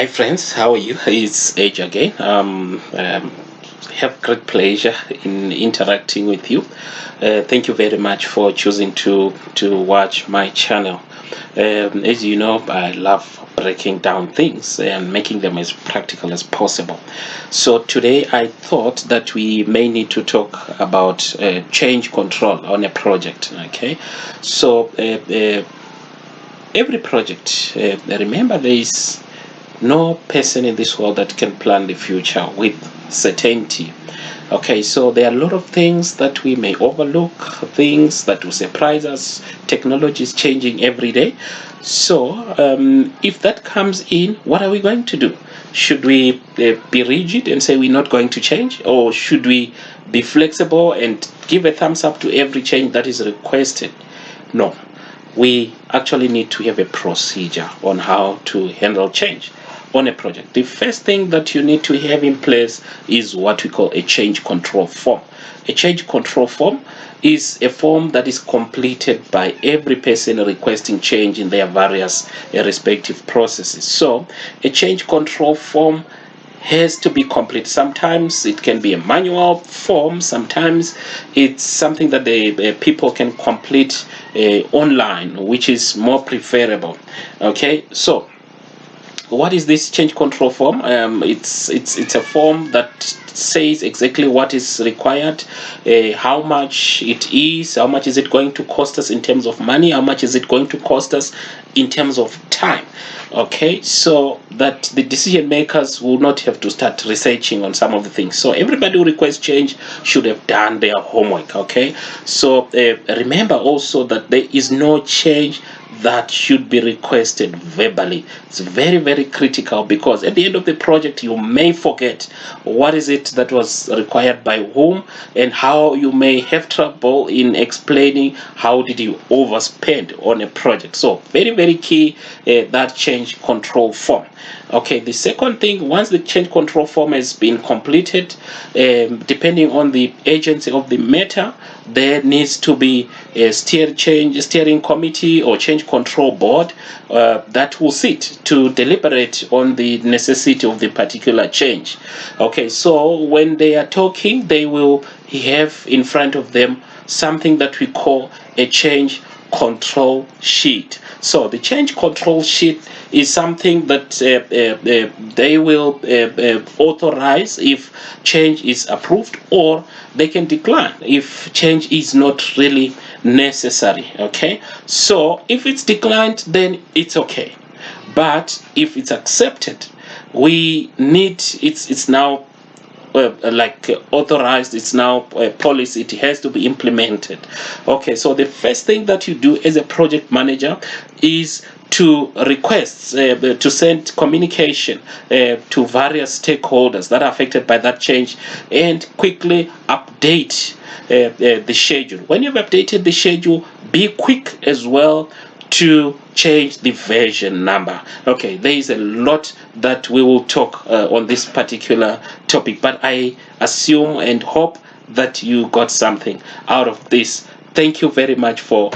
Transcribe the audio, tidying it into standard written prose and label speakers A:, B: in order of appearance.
A: Hi friends, how are you? It's Age again. Have great pleasure in interacting with you. Thank you very much for choosing to watch my channel. As you know, I love breaking down things and making them as practical as possible. So today I thought that we may need to talk about change control on a project. Okay, so every project, remember there is no person in this world that can plan the future with certainty. Okay, so there are a lot of things that we may overlook, things that will surprise us. Technology is changing every day. So if that comes in, what are we going to do? Should we be rigid and say we're not going to change, or should we be flexible and give a thumbs up to every change that is requested? No, we actually need to have a procedure on how to handle change on a project. The first thing that you need to have in place is what we call a change control form. A change control form is a form that is completed by every person requesting change in their various respective processes. So a change control form has to be complete. Sometimes it can be a manual form, sometimes it's something that the people can complete online, which is more preferable. Okay, so what is this change control form? It's a form that says exactly what is required, how much it is, how much is it going to cost us in terms of money, how much is it going to cost us in terms of time. Okay, so that the decision makers will not have to start researching on some of the things. So everybody who requests change should have done their homework. Okay, so remember also that there is no change that should be requested verbally. It's very, very critical, because at the end of the project you may forget what is it that was required by whom, and how you may have trouble in explaining how did you overspend on a project. So very, very key, that change control form. Okay, the second thing, once the change control form has been completed, depending on the agency of the matter, there needs to be a steering committee or change control board that will sit to deliberate on the necessity of the particular change. Okay, so when they are talking, they will have in front of them something that we call a change control sheet. So the change control sheet is something that they will authorize if change is approved, or they can decline if change is not really necessary. Okay, so if it's declined, then it's okay, but if it's accepted, we need it's now authorized, it's now a policy, it has to be implemented. Okay, so the first thing that you do as a project manager is to request to send communication to various stakeholders that are affected by that change, and quickly update the schedule. When you've updated the schedule, be quick as well to change the version number. Okay, there is a lot that we will talk on this particular topic, but I assume and hope that you got something out of this. Thank you very much for